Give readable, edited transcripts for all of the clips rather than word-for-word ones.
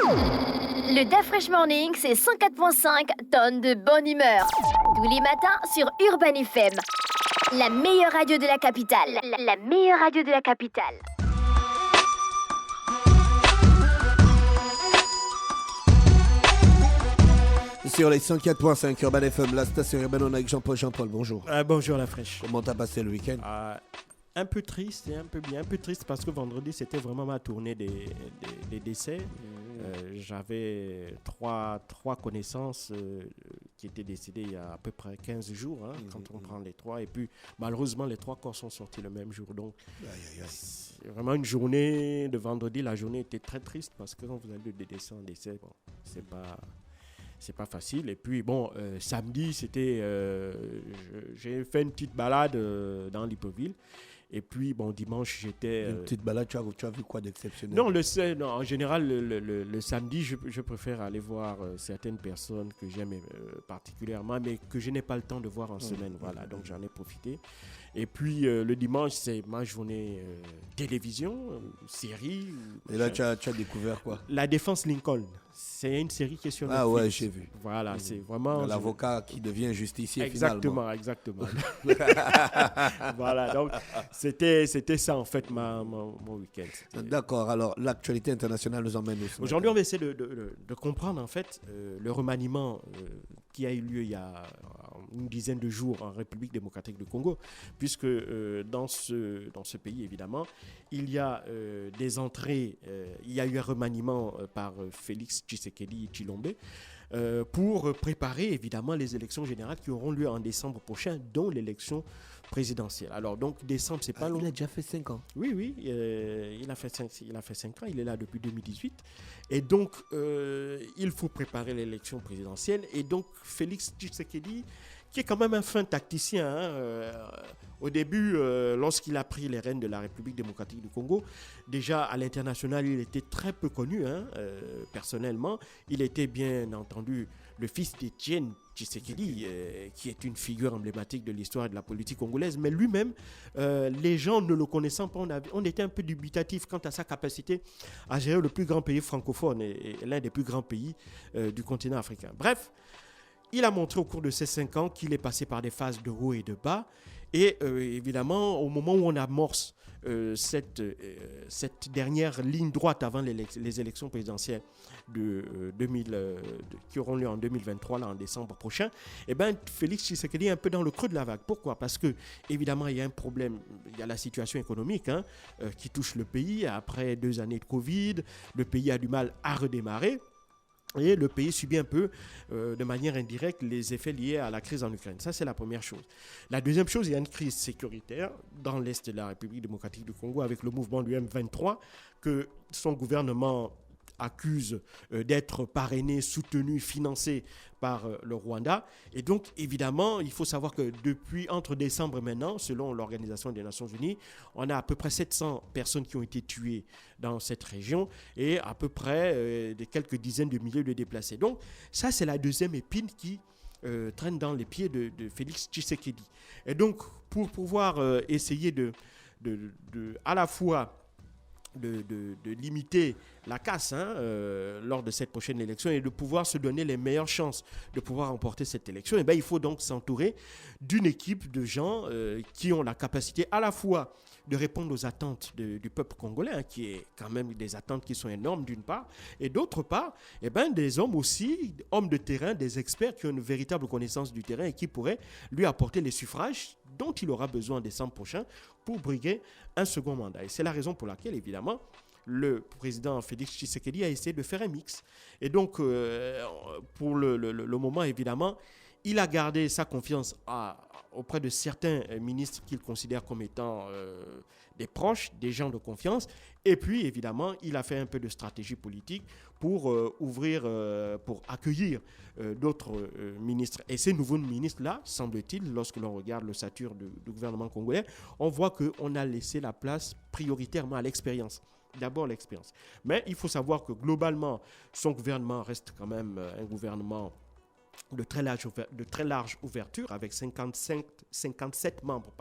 Le DAF Fresh Morning, c'est 104.5 tonnes de bonne humeur. Tous les matins sur Urban FM. La meilleure radio de la capitale. La meilleure radio de la capitale. Sur les 104.5 Urban FM, la station Urban, on est avec Jean-Paul. Jean-Paul, bonjour. Bonjour la fraîche. Comment t'as passé le week-end? Un peu triste et un peu bien. Un peu triste parce que vendredi, c'était vraiment ma tournée des décès. J'avais trois connaissances qui étaient décédées il y a à peu près 15 jours, quand on prend les trois. Et puis, malheureusement, les trois corps sont sortis le même jour. Donc, c'est vraiment une journée de vendredi. La journée était très triste parce que quand vous avez des décès en décès, bon, c'est pas facile. Et puis, bon, samedi, j'ai fait une petite balade dans l'Hippoville. Et puis, bon, dimanche, j'étais... Une petite balade, tu as vu quoi d'exceptionnel? Non, en général, le samedi, je préfère aller voir certaines personnes que j'aime particulièrement, mais que je n'ai pas le temps de voir en semaine. Voilà, donc j'en ai profité. Et puis, le dimanche, c'est ma journée télévision, série. Et là, tu as découvert quoi? La Défense Lincoln. C'est une série qui est sur Netflix. Ah ouais, j'ai vu. Voilà, c'est vraiment... L'avocat qui devient justicier exactement, finalement. Exactement. Voilà, donc c'était ça en fait mon week-end. D'accord, alors l'actualité internationale nous emmène aussi. Aujourd'hui, on va essayer de comprendre en fait le remaniement qui a eu lieu il y a une dizaine de jours en République démocratique du Congo, puisque dans ce pays, évidemment, il y a des entrées, il y a eu un remaniement par Félix Tshisekedi Tshilombe pour préparer évidemment les élections générales qui auront lieu en décembre prochain, dont l'élection présidentielle. Alors donc décembre, c'est pas long. Il a déjà fait 5 ans. Oui, il a fait 5 ans, il est là depuis 2018. Et donc, il faut préparer l'élection présidentielle. Et donc, Félix Tshisekedi, qui est quand même un fin tacticien, au début, lorsqu'il a pris les rênes de la République démocratique du Congo, déjà à l'international, il était très peu connu, personnellement. Il était bien entendu le fils d'Étienne Tshisekedi, qui est une figure emblématique de l'histoire et de la politique congolaise, mais lui-même, les gens ne le connaissant pas, on était un peu dubitatif quant à sa capacité à gérer le plus grand pays francophone et l'un des plus grands pays du continent africain. Bref, il a montré au cours de ces 5 ans qu'il est passé par des phases de haut et de bas. Et évidemment, au moment où on amorce cette dernière ligne droite avant les élections présidentielles qui auront lieu en 2023, là, en décembre prochain, eh ben, Félix Tshisekedi est un peu dans le creux de la vague. Pourquoi? Parce que, évidemment, il y a un problème, il y a la situation économique qui touche le pays. Après 2 années de Covid, le pays a du mal à redémarrer. Et le pays subit un peu, de manière indirecte, les effets liés à la crise en Ukraine. Ça, c'est la première chose. La deuxième chose, il y a une crise sécuritaire dans l'est de la République démocratique du Congo avec le mouvement du M23 que son gouvernement accuse d'être parrainé, soutenu, financé par le Rwanda. Et donc, évidemment, il faut savoir que depuis entre décembre et maintenant, selon l'Organisation des Nations Unies, on a à peu près 700 personnes qui ont été tuées dans cette région et à peu près des quelques dizaines de milliers de déplacés. Donc, ça, c'est la deuxième épine qui traîne dans les pieds de Félix Tshisekedi. Et donc, pour pouvoir essayer à la fois de limiter la casse lors de cette prochaine élection et de pouvoir se donner les meilleures chances de pouvoir remporter cette élection, et bien, il faut donc s'entourer d'une équipe de gens qui ont la capacité à la fois de répondre aux attentes du peuple congolais, qui est quand même des attentes qui sont énormes d'une part, et d'autre part, eh ben, des hommes aussi, hommes de terrain, des experts qui ont une véritable connaissance du terrain et qui pourraient lui apporter les suffrages dont il aura besoin en décembre prochain pour briguer un second mandat. Et c'est la raison pour laquelle, évidemment, le président Félix Tshisekedi a essayé de faire un mix. Et donc, pour le moment, évidemment, il a gardé sa confiance auprès de certains ministres qu'il considère comme étant des proches, des gens de confiance. Et puis, évidemment, il a fait un peu de stratégie politique pour pour accueillir d'autres ministres. Et ces nouveaux ministres-là, semble-t-il, lorsque l'on regarde l'ossature du gouvernement congolais, on voit qu'on a laissé la place prioritairement à l'expérience. D'abord l'expérience. Mais il faut savoir que globalement, son gouvernement reste quand même un gouvernement de très large ouverture avec 57 membres,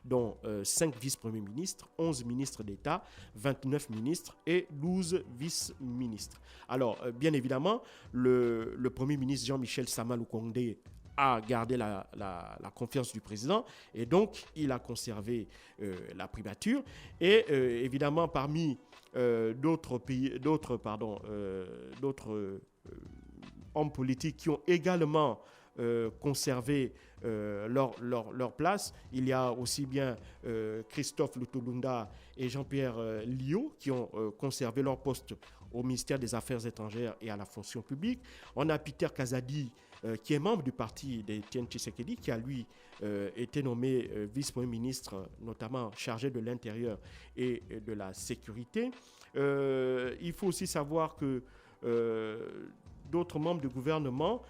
dont 5 vice-premiers ministres, 11 ministres d'État, 29 ministres et 12 vice-ministres. Alors, bien évidemment, le Premier ministre Jean-Michel Sama Lukonde a gardé la confiance du président et donc il a conservé la primature. Et évidemment, parmi d'autres hommes politiques qui ont également conservé leur place. Il y a aussi bien Christophe Lutulunda et Jean-Pierre Liot qui ont conservé leur poste au ministère des Affaires étrangères et à la fonction publique. On a Peter Kazadi qui est membre du parti d'Étienne Tshisekedi, qui a lui été nommé vice-premier ministre, notamment chargé de l'intérieur et de la sécurité. Il faut aussi savoir que d'autres membres du gouvernement,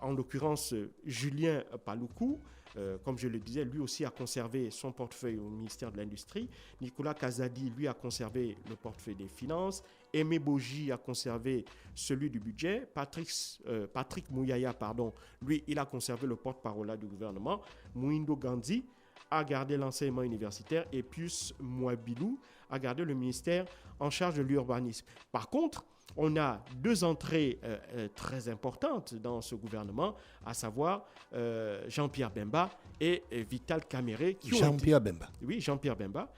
en l'occurrence Julien Paluku, comme je le disais, lui aussi a conservé son portefeuille au ministère de l'Industrie. Nicolas Kazadi, lui, a conservé le portefeuille des Finances. Aimé Boji a conservé celui du budget. Patrick Mouyaya, lui, il a conservé le porte-parole du gouvernement. Mouindo Gandhi a gardé l'enseignement universitaire et Pius Mouabilou a gardé le ministère en charge de l'urbanisme. Par contre, on a deux entrées très importantes dans ce gouvernement, à savoir Jean-Pierre Bemba et Vital Kamerhe. Jean-Pierre Bemba. Oui, Jean-Pierre Bemba,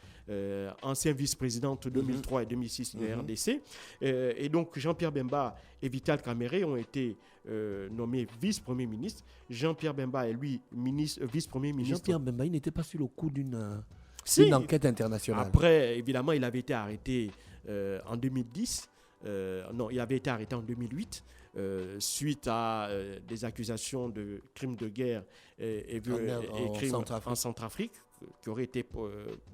ancien vice-président de 2003 et 2006 de RDC. Et donc, Jean-Pierre Bemba et Vital Kamerhe ont été nommés vice-premier ministre. Jean-Pierre Bemba est lui vice-premier ministre. Jean-Pierre Bemba, il n'était pas sur le coup d'une enquête internationale. Après, évidemment, il avait été arrêté en 2010. Non, il avait été arrêté en 2008 suite à des accusations de crimes de guerre et crimes en Centrafrique qui auraient été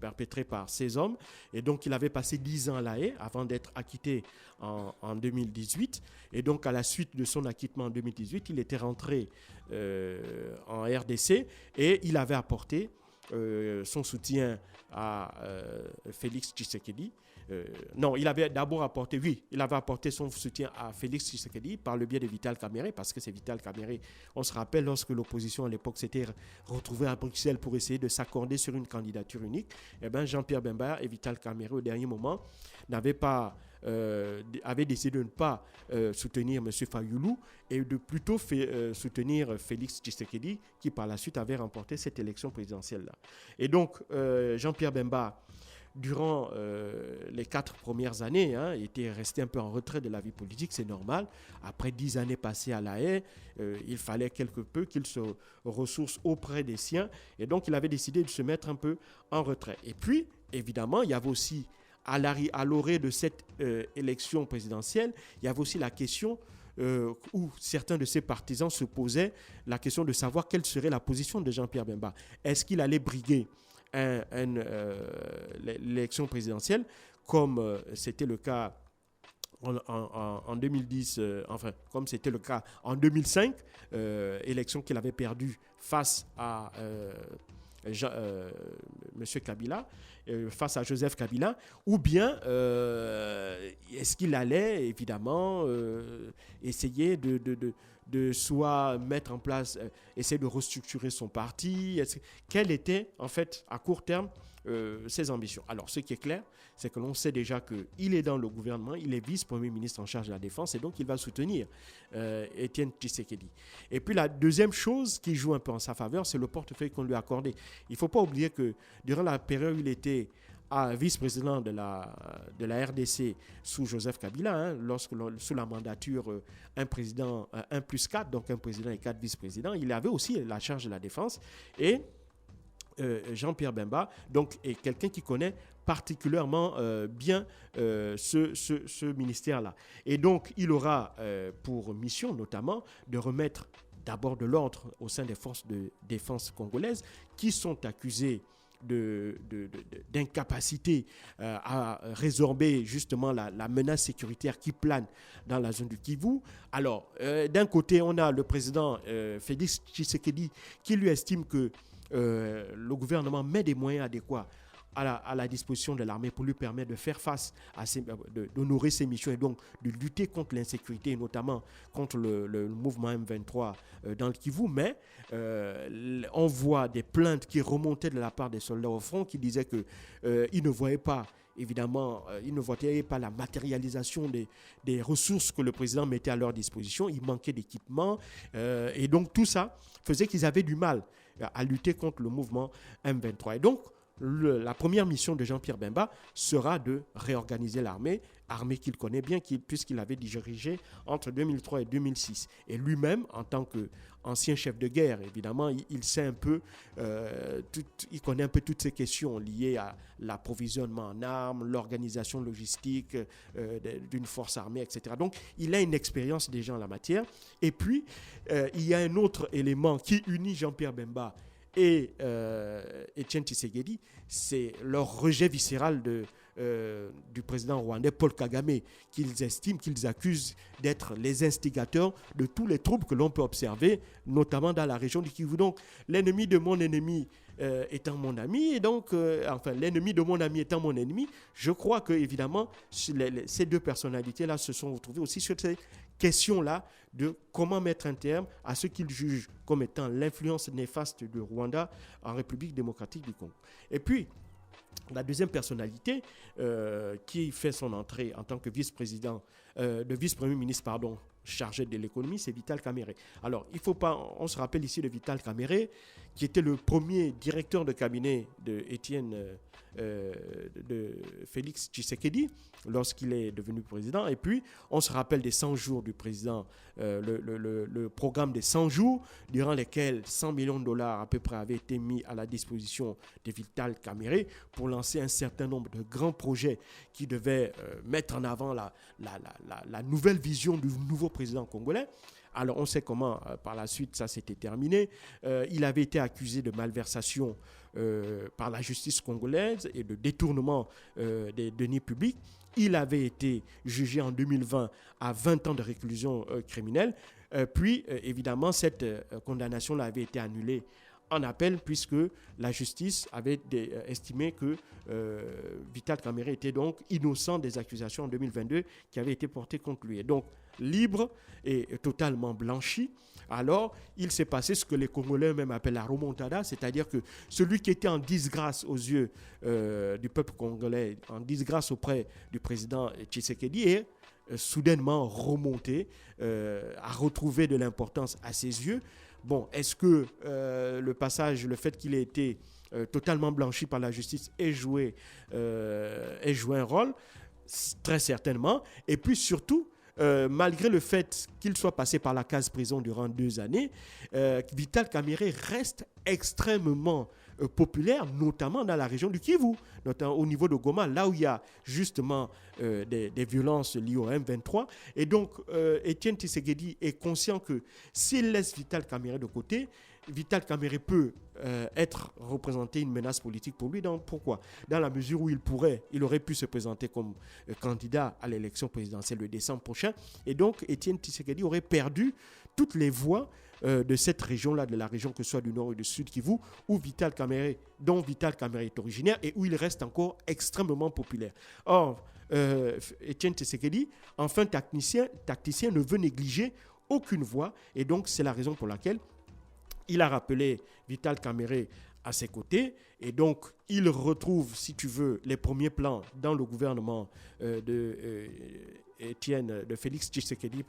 perpétrés par ces hommes. Et donc, il avait passé 10 ans à La Haye avant d'être acquitté en 2018. Et donc, à la suite de son acquittement en 2018, il était rentré en RDC et il avait apporté son soutien à Félix Tshisekedi. Non, il avait apporté son soutien à Félix Tshisekedi par le biais de Vital Kamerhe, parce que c'est Vital Kamerhe. On se rappelle lorsque l'opposition à l'époque s'était retrouvée à Bruxelles pour essayer de s'accorder sur une candidature unique, eh bien Jean-Pierre Bemba et Vital Kamerhe au dernier moment avaient décidé de ne pas soutenir M. Fayoulou et de plutôt soutenir Félix Tshisekedi qui par la suite avait remporté cette élection présidentielle-là. Et donc Jean-Pierre Bemba, durant les 4 premières années, était resté un peu en retrait de la vie politique, c'est normal. Après 10 années passées à La Haye, il fallait quelque peu qu'il se ressource auprès des siens. Et donc, il avait décidé de se mettre un peu en retrait. Et puis, évidemment, il y avait aussi, à l'orée de cette élection présidentielle, il y avait aussi la question où certains de ses partisans se posaient la question de savoir quelle serait la position de Jean-Pierre Bemba. Est-ce qu'il allait briguer l'élection présidentielle, comme c'était le cas en 2010, comme c'était le cas en 2005, élection qu'il avait perdue face à M. Kabila, face à Joseph Kabila, ou bien est-ce qu'il allait évidemment essayer de soit mettre en place, essayer de restructurer son parti. Quelles étaient, en fait, à court terme, ses ambitions? Alors, ce qui est clair, c'est que l'on sait déjà qu'il est dans le gouvernement, il est vice-premier ministre en charge de la Défense, et donc il va soutenir Étienne Tshisekedi. Et puis, la deuxième chose qui joue un peu en sa faveur, c'est le portefeuille qu'on lui a accordé. Il ne faut pas oublier que durant la période où il était vice-président de la RDC sous Joseph Kabila, sous la mandature un président 1+4, donc un président et 4 vice-présidents, il avait aussi la charge de la défense. Et Jean-Pierre Bemba donc, est quelqu'un qui connaît particulièrement bien ce ministère-là. Et donc, il aura pour mission notamment de remettre d'abord de l'ordre au sein des forces de défense congolaises qui sont accusées d'incapacité à résorber justement la menace sécuritaire qui plane dans la zone du Kivu. Alors, d'un côté, on a le président Félix Tshisekedi qui lui estime que le gouvernement met des moyens adéquats à la disposition de l'armée pour lui permettre de faire face d'honorer ses missions et donc de lutter contre l'insécurité, notamment contre le mouvement M23 dans le Kivu. Mais on voit des plaintes qui remontaient de la part des soldats au front qui disaient qu'ils ne voyaient pas. Évidemment, ils ne voyaient pas la matérialisation des ressources que le président mettait à leur disposition. Il manquait d'équipement. Et donc, tout ça faisait qu'ils avaient du mal à lutter contre le mouvement M23. Et donc, la première mission de Jean-Pierre Bemba sera de réorganiser l'armée qu'il connaît bien, puisqu'il avait dirigé entre 2003 et 2006. Et lui-même, en tant qu'ancien chef de guerre, évidemment, il sait un peu, il connaît un peu toutes ces questions liées à l'approvisionnement en armes, l'organisation logistique d'une force armée, etc. Donc, il a une expérience déjà en la matière. Et puis, il y a un autre élément qui unit Jean-Pierre Bemba et Etienne Tshisekedi, c'est leur rejet viscéral du président rwandais Paul Kagame, qu'ils estiment, qu'ils accusent d'être les instigateurs de tous les troubles que l'on peut observer, notamment dans la région du Kivu. Donc, l'ennemi de mon ennemi étant mon ami, et donc, l'ennemi de mon ami étant mon ennemi, je crois que, évidemment, ces deux personnalités-là se sont retrouvées aussi sur ces questions-là de comment mettre un terme à ce qu'ils jugent comme étant l'influence néfaste de Rwanda en République démocratique du Congo. Et puis, la deuxième personnalité qui fait son entrée en tant que vice-premier ministre, chargé de l'économie, c'est Vital Kamerhe. Alors, on se rappelle ici de Vital Kamerhe, qui était le premier directeur de cabinet de Félix Tshisekedi lorsqu'il est devenu président. Et puis, on se rappelle des 100 jours du président, le programme des 100 jours, durant lesquels 100 millions de dollars à peu près avaient été mis à la disposition de Vital Kamerhe pour lancer un certain nombre de grands projets qui devaient mettre en avant la nouvelle vision du nouveau président congolais. Alors, on sait comment, par la suite, ça s'était terminé. Il avait été accusé de malversation par la justice congolaise et de détournement des deniers publics. Il avait été jugé en 2020 à 20 ans de réclusion criminelle. Puis, évidemment, cette condamnation avait été annulée en appel puisque la justice avait estimé que Vital Kamerhe était donc innocent des accusations en 2022 qui avaient été portées contre lui. Et donc, libre et totalement blanchi. Alors, il s'est passé ce que les Congolais eux-mêmes appellent la remontada, c'est-à-dire que celui qui était en disgrâce aux yeux du peuple congolais, en disgrâce auprès du président Tshisekedi, est soudainement remonté, a retrouvé de l'importance à ses yeux. Bon, est-ce que le fait qu'il ait été totalement blanchi par la justice ait joué un rôle? Très certainement. Et puis surtout, malgré le fait qu'il soit passé par la case prison durant 2 années, Vital Kamerhe reste extrêmement populaire, notamment dans la région du Kivu, notamment au niveau de Goma, là où il y a justement des violences liées au M23. Et donc, Etienne Tshisekedi est conscient que s'il laisse Vital Kamerhe de côté, Vital Kamerhe peut être représenté une menace politique pour lui. Pourquoi ? Dans la mesure où il aurait pu se présenter comme candidat à l'élection présidentielle le décembre prochain. Et donc, Etienne Tshisekedi aurait perdu toutes les voix de cette région-là, de la région que ce soit du nord et du sud Kivu, dont Vital Kamerhe est originaire et où il reste encore extrêmement populaire. Or, Etienne Tshisekedi, enfin tacticien, ne veut négliger aucune voix. Et donc, c'est la raison pour laquelle il a rappelé Vital Kamerhe à ses côtés et donc il retrouve, si tu veux, les premiers plans dans le gouvernement de Félix Tshisekedi,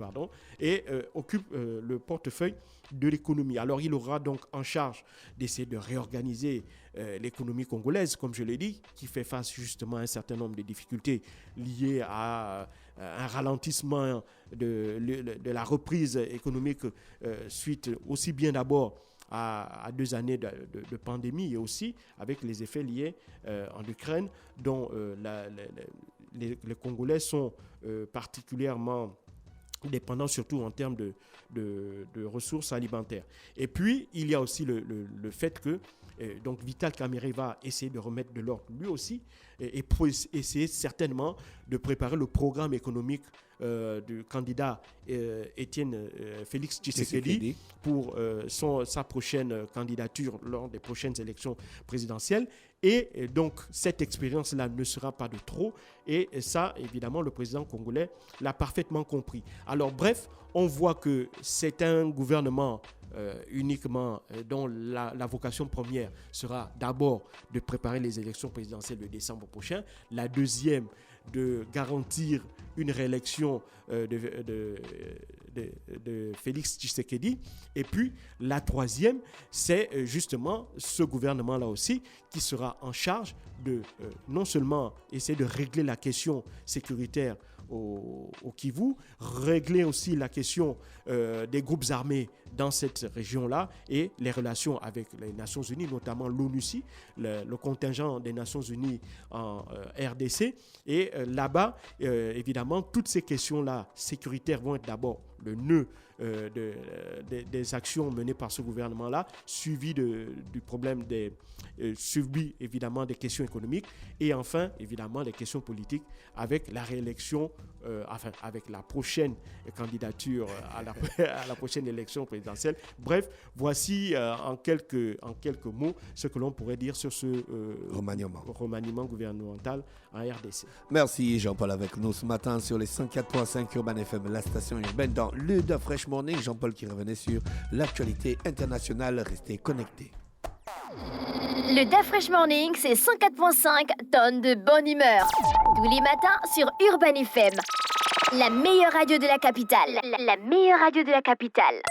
et occupe le portefeuille de l'économie. Alors il aura donc en charge d'essayer de réorganiser l'économie congolaise, comme je l'ai dit, qui fait face justement à un certain nombre de difficultés liées à un ralentissement de la reprise économique suite aussi bien d'abord à 2 années de pandémie et aussi avec les effets liés en Ukraine dont les Congolais sont particulièrement dépendants, surtout en termes de ressources alimentaires. Et puis, il y a aussi le fait que Donc Vital Kamerhe va essayer de remettre de l'ordre lui aussi et pour essayer certainement de préparer le programme économique du candidat Étienne Félix Tshisekedi pour sa prochaine candidature lors des prochaines élections présidentielles. Et donc, cette expérience-là ne sera pas de trop. Et ça, évidemment, le président congolais l'a parfaitement compris. Alors, bref, on voit que c'est un gouvernement uniquement dont la vocation première sera d'abord de préparer les élections présidentielles de décembre prochain. La deuxième, de garantir une réélection de Félix Tshisekedi. Et puis, la troisième, c'est justement ce gouvernement-là aussi qui sera en charge de non seulement essayer de régler la question sécuritaire au Kivu, régler aussi la question des groupes armés dans cette région-là et les relations avec les Nations Unies, notamment l'ONUCI, le contingent des Nations Unies en RDC. Et là-bas, évidemment, toutes ces questions-là sécuritaires vont être d'abord le nœud des actions menées par ce gouvernement-là, suivi du problème suivi évidemment des questions économiques et enfin évidemment des questions politiques avec la réélection, avec la prochaine candidature à la prochaine élection présidentielle. Bref, voici en quelques mots ce que l'on pourrait dire sur ce remaniement gouvernemental en RDC. Merci Jean-Paul avec nous ce matin sur les 104.5 Urban FM, la station urbaine dans le The Fresh Morning. Jean-Paul qui revenait sur l'actualité internationale. Restez connectés. Le The Fresh Morning, c'est 104.5 tonnes de bonne humeur. Tous les matins sur Urban FM. La meilleure radio de la capitale. La meilleure radio de la capitale.